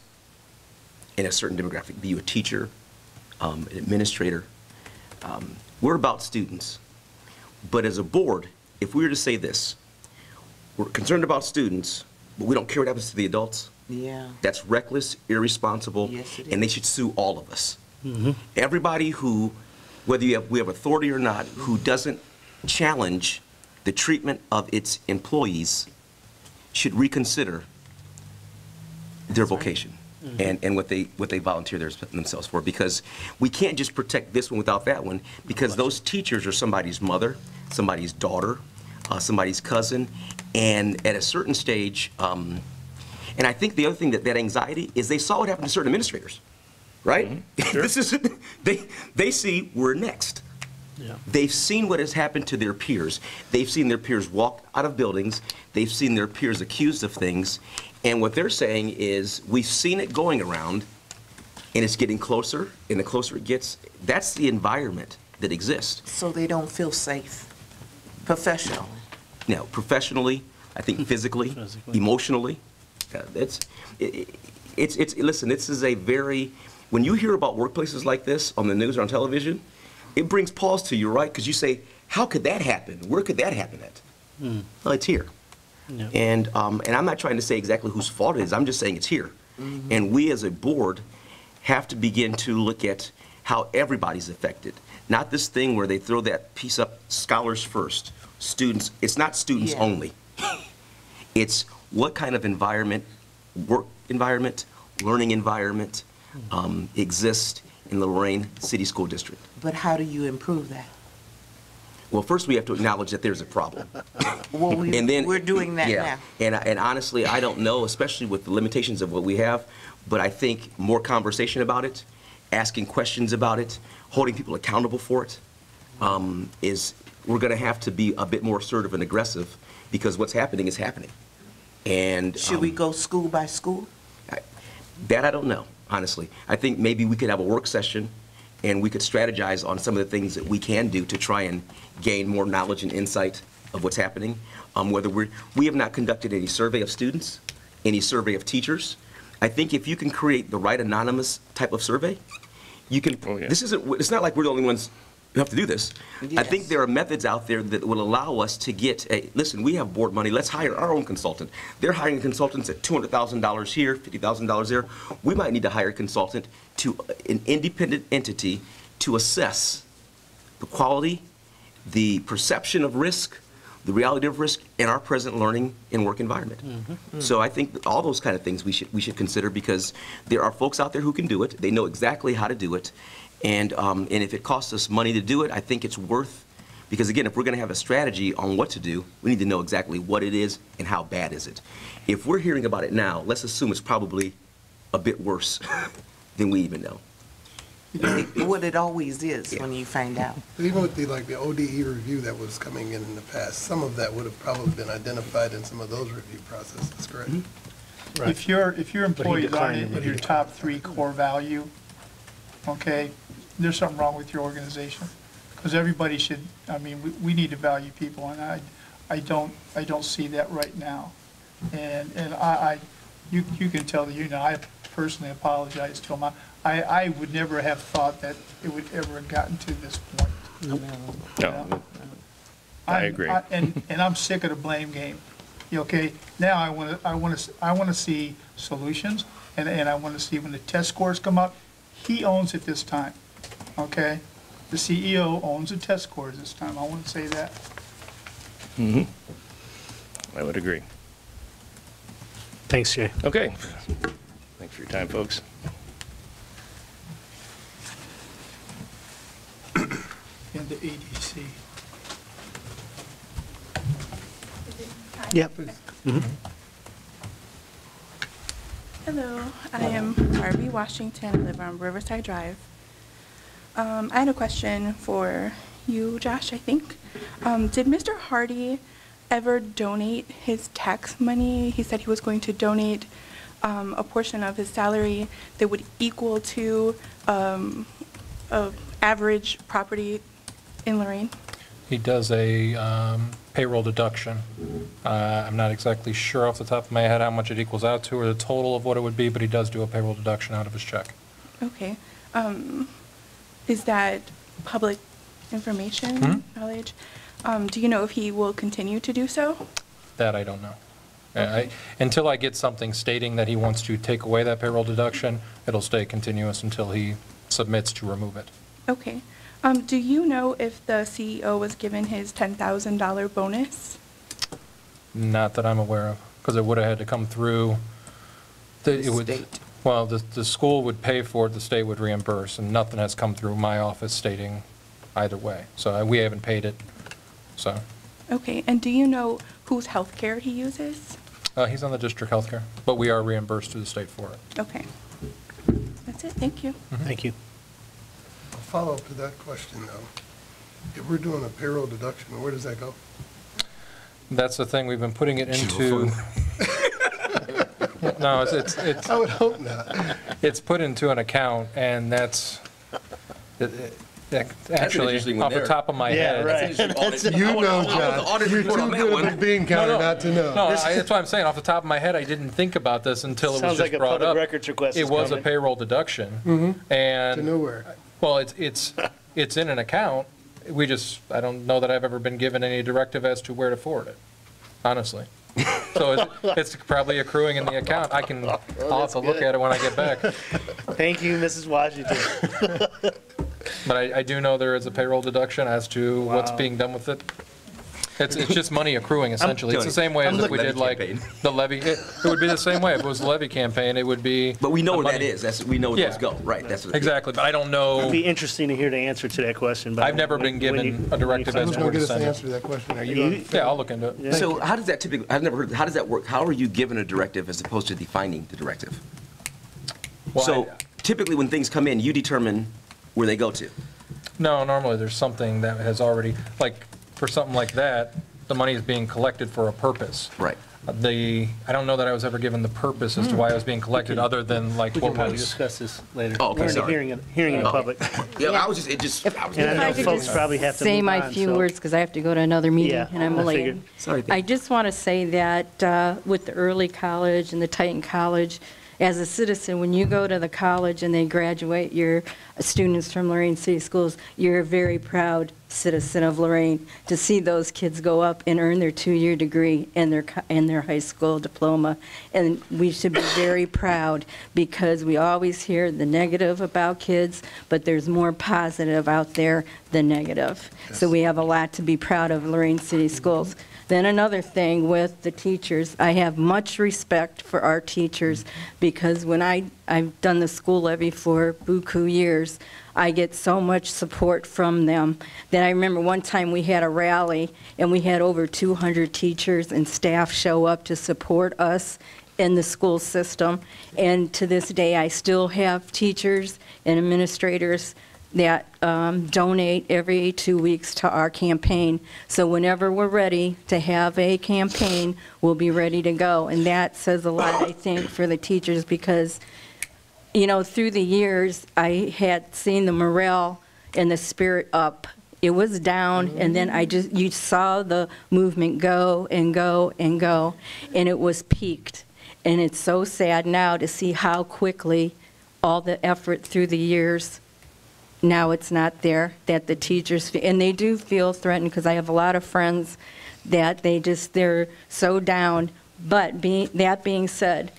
in a certain demographic, be you a teacher, an administrator. We're about students. But as a board, if we were to say this, we're concerned about students, but we don't care what happens to the adults, Yeah. that's reckless, irresponsible, Yes, it and they is. should sue all of us. Everybody who, whether we have authority or not, who doesn't challenge the treatment of its employees should reconsider their vocation and what they volunteer themselves for. Because we can't just protect this one without that one, because those teachers are somebody's mother, somebody's daughter, somebody's cousin, and at a certain stage, and I think the other thing that anxiety is they saw what happened to certain administrators, right? Sure. This is they see we're next. Yeah. They've seen what has happened to their peers. They've seen their peers walk out of buildings. They've seen their peers accused of things. And what they're saying is, we've seen it going around, and it's getting closer, and the closer it gets, that's the environment that exists. So they don't feel safe professionally. Now, professionally, I think physically, emotionally, listen, this is a very, when you hear about workplaces like this on the news or on television, it brings pause to you, right? Because you say, how could that happen? Where could that happen at? Well, it's here. Yeah. And I'm not trying to say exactly whose fault it is. I'm just saying it's here. And we as a board have to begin to look at how everybody's affected. Not this thing where they throw that piece up, scholars first, students. It's not students Yeah. only. It's what kind of environment, work environment, learning environment exists in the Lorain City School District. But how do you improve that? Well, first we have to acknowledge that there's a problem. Well, And then, we're doing that yeah. now. And honestly, I don't know, especially with the limitations of what we have, but I think more conversation about it, asking questions about it, holding people accountable for it, we're going to have to be a bit more assertive and aggressive, because what's happening is happening. And Should we go school by school? that I don't know, honestly. I think maybe we could have a work session and we could strategize on some of the things that we can do to try and gain more knowledge and insight of what's happening. Whether we have not conducted any survey of students, any survey of teachers. I think if you can create the right anonymous type of survey, you can, Oh, yeah. it's not like we're the only ones who have to do this. I think Yes. there are methods out there that will allow us to get, listen, we have board money, let's hire our own consultant. They're hiring consultants at $200,000 here, $50,000 there. We might need to hire a consultant to an independent entity to assess the quality, the perception of risk, the reality of risk in our present learning and work environment. So I think that all those kind of things we should consider, because there are folks out there who can do it. They know exactly how to do it. And if it costs us money to do it, I think it's worth, because again, if we're going to have a strategy on what to do, we need to know exactly what it is and how bad is it. If we're hearing about it now, let's assume it's probably a bit worse than we even know. What it always is when you find out. But even with the ODE review that was coming in the past, some of that would have probably been identified in some of those review processes, correct? Right. If your employees aren't declined in your top 3 core value, okay, there's something wrong with your organization. Because everybody should, I mean, we need to value people, and I don't see that right now. And you can tell the union, I personally apologize to them. I would never have thought that it would ever have gotten to this point. No, I agree. And I'm sick of the blame game. Okay, now I want to see solutions, and I want to see when the test scores come up, he owns it this time, okay? The CEO owns the test scores this time, I want to say that. I would agree. Thanks, Jay. Okay. Thanks for your time, folks. And the ADC. Yep. Hello, I am Harvey Washington. I live on Riverside Drive. I had a question for you, Josh, I think. Did Mr. Hardy ever donate his tax money? He said he was going to donate a portion of his salary that would equal to average property in Lorain. He does a payroll deduction. I'm not exactly sure off the top of my head how much it equals out to or the total of what it would be, but he does do a payroll deduction out of his check. Okay. Is that public information, knowledge? Do you know if he will continue to do so? That I don't know. Until I get something stating that he wants to take away that payroll deduction, it'll stay continuous until he submits to remove it. Okay. Do you know if the CEO was given his $10,000 bonus? Not that I'm aware of, because it would have had to come through. State. Well, the school would pay for it, the state would reimburse, and nothing has come through my office stating either way. So we haven't paid it, so. Okay, and do you know whose health care he uses? He's on the district healthcare, but we are reimbursed through the state for it. Okay. That's it, thank you. Thank you. A follow-up to that question, though. If we're doing a payroll deduction, where does that go? That's the thing, we've been putting it into. No, it's. I would hope not. It's put into an account, and that's, actually, interesting one off the there. top of my head. right. You know, John, you're too good of a bean counter not to know. No, that's what I'm saying, off the top of my head, I didn't think about this until it was Sounds just like a brought public up. records request It is was a coming. payroll deduction, and. To nowhere. Well, it's in an account, I don't know that I've ever been given any directive as to where to forward it, honestly. So it's probably accruing in the account. I'll have to look at it when I get back. Thank you, Mrs. Washington. But I do know there is a payroll deduction as to what's being done with it. It's just money accruing, essentially. It's the same way as if we did like the levy. It would be the same way. If it was a levy campaign, it would be. But we know the where that money. is. We know where those go. Right. That's what Exactly, but I don't know. It'd be interesting to hear the answer to that question. But I've never been given a directive when as Who's to going where to to get us the send answer it. to that question? Are You- you? Yeah, I'll look into it. So how does that typically, I've never heard, how does that work? How are you given a directive as opposed to defining the directive? Well, So typically when things come in, you determine where they go to. No, normally there's something that has already, like, for something like that, the money is being collected for a purpose. Right. I don't know that I was ever given the purpose as to why I was being collected, other than like We what can probably was. discuss this later. Oh, okay, We're in a sorry. hearing in Okay. public. Yeah, I was just, I was. And I know I could folks just probably have to say move my on, few so- words, because I have to go to another meeting, Yeah, and I'm I late. figured. Sorry. I just want to say that with the early college and the Titan College, as a citizen, when you go to the college and they graduate your students from Lorain City Schools, you're a very proud citizen of Lorain to see those kids go up and earn their two-year degree and their high school diploma. And we should be very proud, because we always hear the negative about kids, but there's more positive out there than negative. So we have a lot to be proud of Lorain City Schools. Then another thing with the teachers, I have much respect for our teachers, because when I've done the school levy for buku years, I get so much support from them. Then I remember one time we had a rally, and we had over 200 teachers and staff show up to support us in the school system. And to this day, I still have teachers and administrators that donate every 2 weeks to our campaign. So whenever we're ready to have a campaign, we'll be ready to go. And that says a lot, I think, for the teachers, because you know, through the years, I had seen the morale and the spirit up. It was down, and then you saw the movement go and go and go, and it was peaked. And it's so sad now to see how quickly all the effort through the years, now it's not there, that the teachers, and they do feel threatened, because I have a lot of friends that they're so down. But that being said,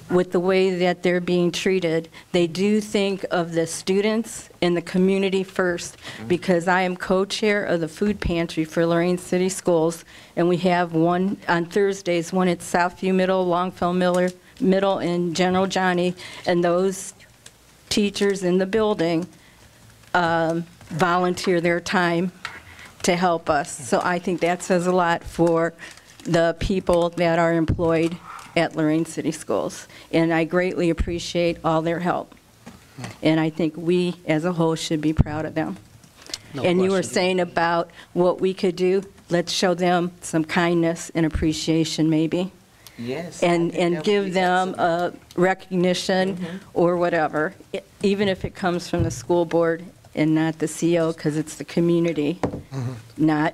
with the way that they're being treated, they do think of the students and the community first, because I am co-chair of the food pantry for Lorain City Schools, and we have one on Thursdays, one at Southview Middle, Longfellow Middle, and General Johnny, and those teachers in the building volunteer their time to help us. So I think that says a lot for the people that are employed at Lorain City Schools, and I greatly appreciate all their help. And I think we, as a whole, should be proud of them. And you were saying about what we could do, let's show them some kindness and appreciation, maybe. Yes. And give them a recognition or whatever, even if it comes from the school board and not the CEO, because it's the community, not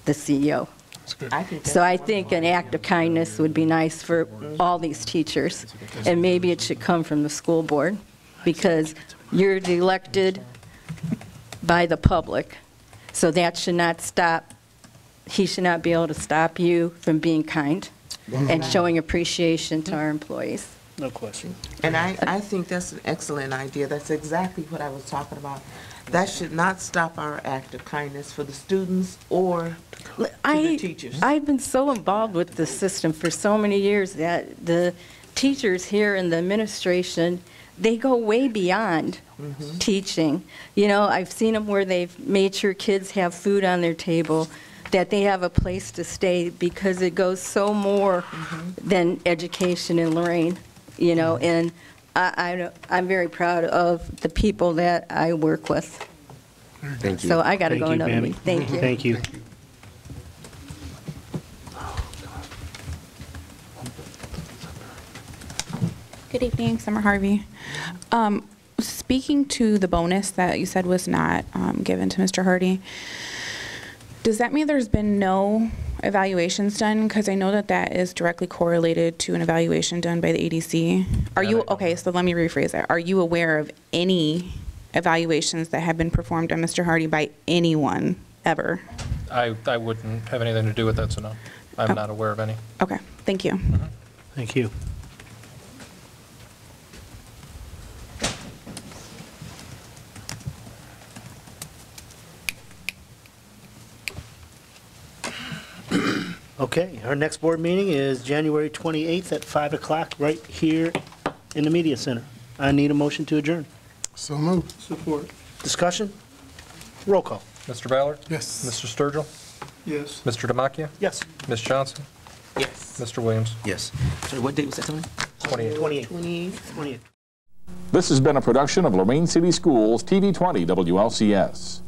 the CEO. So I think an act of kindness would be nice for all these teachers, and maybe it should come from the school board, because you're elected by the public, so that should not stop, he should not be able to stop you from being kind and showing appreciation to our employees. No question. And I think that's an excellent idea. That's exactly what I was talking about. That should not stop our act of kindness for the students or to the teachers. I've been so involved with the system for so many years that the teachers here in the administration, they go way beyond teaching. You know, I've seen them where they've made sure kids have food on their table, that they have a place to stay, because it goes so more than education in Lorain, you know, and I'm very proud of the people that I work with. Thank you. So I got to Thank go you, another Pammy. meeting. Thank you. Thank you. Good evening, Summer Harvey. Speaking to the bonus that you said was not given to Mr. Hardy, does that mean there's been no evaluations done? Because I know that that is directly correlated to an evaluation done by the ADC. Are you, okay, so let me rephrase that. Are you aware of any evaluations that have been performed on Mr. Hardy by anyone ever? I wouldn't have anything to do with that, so no. I'm not aware of any. Okay, thank you. Thank you. Okay, our next board meeting is January 28th at 5 o'clock, right here in the Media Center. I need a motion to adjourn. So moved. Support. Discussion? Roll call. Mr. Ballard? Yes. Mr. Sturgill? Yes. Mr. Demakia? Yes. Ms. Johnson? Yes. Mr. Williams? Yes. Sorry, what date was that, Tony? 28. 28. This has been a production of Lorain City Schools TV 20 WLCS.